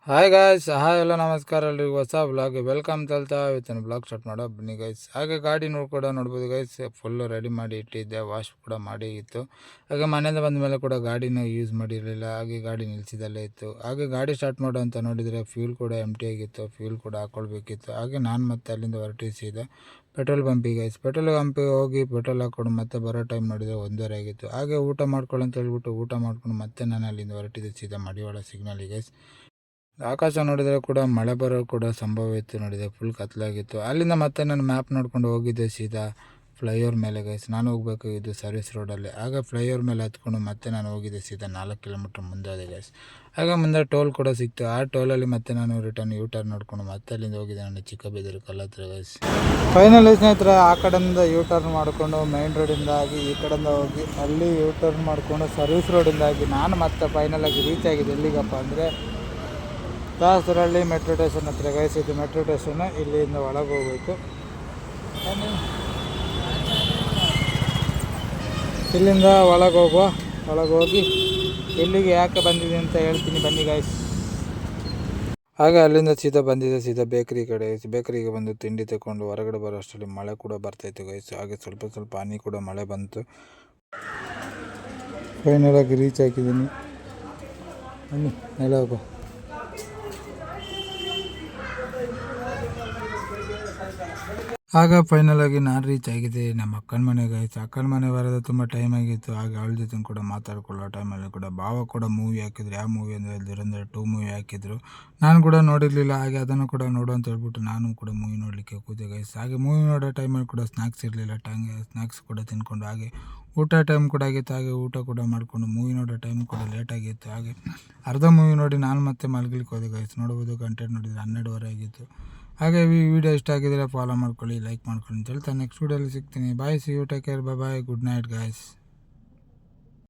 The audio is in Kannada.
ಹಾಯ್ ಗಾಯ್ಸ್, ಹಾಯ್ ಎಲ್ಲ ನಮಸ್ಕಾರ ಎಲ್ರಿಗೂ ಹೊಸ ಬ್ಲಾಗ್ ವೆಲ್ಕಮ್ ತಲ್ತಾ ಇವತ್ತಿನ ಬ್ಲಾಗ್ ಸ್ಟಾರ್ಟ್ ಮಾಡೋ ಬನ್ನಿ ಗೈಸ್. ಹಾಗೆ ಗಾಡಿ ಕೂಡ ನೋಡ್ಬೋದು ಗೈಸ್, ಫುಲ್ಲು ರೆಡಿ ಮಾಡಿ ಇಟ್ಟಿದ್ದೆ, ವಾಶ್ ಕೂಡ ಮಾಡಿ ಇತ್ತು. ಹಾಗೆ ಮನೆಯಿಂದ ಬಂದ ಮೇಲೆ ಕೂಡ ಗಾಡಿನ ಯೂಸ್ ಮಾಡಿರಲಿಲ್ಲ, ಹಾಗೆ ಗಾಡಿ ನಿಲ್ಸಿದಲ್ಲೇ ಇತ್ತು. ಹಾಗೆ ಗಾಡಿ ಸ್ಟಾರ್ಟ್ ಮಾಡೋ ಅಂತ ನೋಡಿದರೆ ಫ್ಯೂಲ್ ಕೂಡ ಎಂಟಿ ಆಗಿತ್ತು, ಫ್ಯೂಲ್ ಕೂಡ ಹಾಕ್ಕೊಳ್ಬೇಕಿತ್ತು. ಹಾಗೆ ನಾನು ಮತ್ತೆ ಅಲ್ಲಿಂದ ಹೊರಟಿಸಿದೆ ಪೆಟ್ರೋಲ್ ಪಂಪಿಗೆ ಗೈಸ್. ಪೆಟ್ರೋಲ್ ಪಂಪಿಗೆ ಹೋಗಿ ಪೆಟ್ರೋಲ್ ಹಾಕ್ಕೊಂಡು ಮತ್ತೆ ಬರೋ ಟೈಮ್ ನೋಡಿದರೆ 1:30 ಆಗಿತ್ತು. ಹಾಗೆ ಊಟ ಮಾಡ್ಕೊಳ್ಳೋ ಅಂತ ಹೇಳ್ಬಿಟ್ಟು ಊಟ ಮಾಡ್ಕೊಂಡು ಮತ್ತೆ ನಾನು ಅಲ್ಲಿಂದ ಹೊರಟಿದ್ದೆ ಸೀದಾ ಮಡಿವಾಳ ಸಿಗ್ನಲಿಗೆ ಗೈಸ್. ಆಕಾಶ ನೋಡಿದರೆ ಕೂಡ ಮಳೆ ಬರೋ ಕೂಡ ಸಂಭವ ಇತ್ತು, ನೋಡಿದೆ ಫುಲ್ ಕತ್ಲಾಗಿತ್ತು. ಅಲ್ಲಿಂದ ಮತ್ತೆ ನಾನು ಮ್ಯಾಪ್ ನೋಡ್ಕೊಂಡು ಹೋಗಿದ್ದೆ ಸೀದಾ ಫ್ಲೈಓವರ್ ಮೇಲೆ ಗೈಸ್. ನಾನು ಹೋಗಬೇಕಾಗಿದ್ದು ಸರ್ವಿಸ್ ರೋಡಲ್ಲಿ. ಆಗ ಫ್ಲೈಓವರ್ ಮೇಲೆ ಹತ್ಕೊಂಡು ಮತ್ತೆ ನಾನು ಹೋಗಿದ್ದೆ ಸೀದಾ 4 ಕಿಲೋಮೀಟ್ರ್ ಮುಂದೆ ಹೋದೆ ಗೈಸ್. ಆಗ ಮುಂದೆ ಟೋಲ್ ಕೂಡ ಸಿಕ್ತು. ಆ ಟೋಲಲ್ಲಿ ಮತ್ತೆ ನಾನು ರಿಟರ್ನ್ ಯೂಟರ್ನ್ ನೋಡ್ಕೊಂಡು ಮತ್ತೆ ಅಲ್ಲಿಂದ ಹೋಗಿದ್ದೆ ನಾನು ಚಿಕ್ಕಬೇದೂರು ಕಲ್ಲತ್ರ ಗೈಸ್. ಫೈನಲ್ ಸ್ನೇಹಿತರೆ, ಆ ಕಡೆಯಿಂದ ಯೂಟರ್ನ್ ಮಾಡಿಕೊಂಡು ಮೈನ್ ರೋಡಿಂದಾಗಿ ಈ ಕಡೆಯಿಂದ ಹೋಗಿ ಅಲ್ಲಿ ಯೂಟರ್ನ್ ಮಾಡಿಕೊಂಡು ಸರ್ವಿಸ್ ರೋಡಿಂದಾಗಿ ನಾನು ಮತ್ತೆ ಫೈನಲಾಗಿ ರೀಚ್ ಆಗಿದೆ. ಎಲ್ಲಿಗಪ್ಪ ಅಂದರೆ ದಾಸರಹಳ್ಳಿ ಮೆಟ್ರೋ ಸ್ಟೇಷನ್ ಹತ್ರ ಗೈಸ್. ಇದು ಮೆಟ್ರೋ ಸ್ಟೇಷನ್, ಇಲ್ಲಿಂದ ಒಳಗೆ ಹೋಗಬೇಕು. ಇಲ್ಲಿಂದ ಒಳಗೆ ಹೋಗಿ ಇಲ್ಲಿಗೆ ಯಾಕೆ ಬಂದಿದೆ ಅಂತ ಹೇಳ್ತೀನಿ ಬನ್ನಿ ಗೈಸ್. ಹಾಗೆ ಅಲ್ಲಿಂದ ಸೀದಾ ಬಂದಿದೆ ಸೀದಾ ಬೇಕ್ರಿ ಕಡೆ. ಬೇಕ್ರಿಗೆ ಬಂದು ತಿಂಡಿ ತಗೊಂಡು ಹೊರಗಡೆ ಬರೋ ಅಷ್ಟರಲ್ಲಿ ಮಳೆ ಕೂಡ ಬರ್ತಾಯಿತ್ತು ಗೈಸ್. ಹಾಗೆ ಸ್ವಲ್ಪ ಹನಿ ಕೂಡ ಮಳೆ ಬಂತು. ಫೈನಲಾಗಿ ರೀಚ್ ಆಗಿದ್ದೀನಿ. ಬನ್ನಿ ಮೇಲೆ ಹೋಗೋ. ಆಗ ಫೈನಲ್ ಆಗಿ ನಾನು ರೀಚ್ ಆಗಿದೆ ನಮ್ಮ ಅಕ್ಕನ ಮನೆಗೆ ಆಯಿತು. ಅಕ್ಕನ ಮನೆ ಬರೋದು ತುಂಬ ಟೈಮ್ ಆಗಿತ್ತು. ಹಾಗೆ ಅವಳ ಜೊತೆ ಕೂಡ ಮಾತಾಡ್ಕೊಳ್ಳೋ ಟೈಮಲ್ಲಿ ಕೂಡ ಭಾವ ಕೂಡ ಮೂವಿ ಹಾಕಿದ್ರು. ಯಾವ ಮೂವಿ ಅಂದರೆ ದುರಂಧರ್ 2 ಮೂವಿ ಹಾಕಿದ್ರು. ನಾನು ಕೂಡ ನೋಡಿರಲಿಲ್ಲ. ಹಾಗೆ ಅದನ್ನು ಕೂಡ ನೋಡು ಅಂತ ಹೇಳ್ಬಿಟ್ಟು ನಾನು ಕೂಡ ಮೂವಿ ನೋಡಲಿಕ್ಕೆ ಕೂತೆ ಗೈಸ್. ಹಾಗೆ ಮೂವಿ ನೋಡೋ ಟೈಮಲ್ಲಿ ಕೂಡ ಸ್ನ್ಯಾಕ್ಸ್ ಇರಲಿಲ್ಲ. ಸ್ನ್ಯಾಕ್ಸ್ ಕೂಡ ತಿನ್ಕೊಂಡು ಹಾಗೆ ಊಟ ಟೈಮ್ ಕೂಡ ಆಗಿತ್ತು. ಹಾಗೆ ಊಟ ಕೂಡ ಮಾಡಿಕೊಂಡು ಮೂವಿ ನೋಡೋ ಟೈಮ್ ಕೂಡ ಲೇಟಾಗಿತ್ತು. ಹಾಗೆ ಅರ್ಧ ಮೂವಿ ನೋಡಿ ನಾನು ಮತ್ತೆ ಮಲಗಲಿಕ್ಕೆ ಹೋದೆ ಗೈಸ್. ನೋಡ್ಬೋದು ಕಂಟೆಂಟ್ ನೋಡಿದರೆ 12:30 ಆಗಿತ್ತು. ಹಾಗೆ ಈ ವಿಡಿಯೋ ಇಷ್ಟ ಆಗಿದ್ರೆ ಫಾಲೋ ಮಾಡ್ಕೊಳ್ಳಿ, ಲೈಕ್ ಮಾಡ್ಕೊಳ್ಳಿ ಅಂತ ಹೇಳ್ತಾ ನೆಕ್ಸ್ಟ್ ವಿಡಿಯೋಲಿ ಸಿಗ್ತೀನಿ. Bye, see you, take care, bye, good night guys.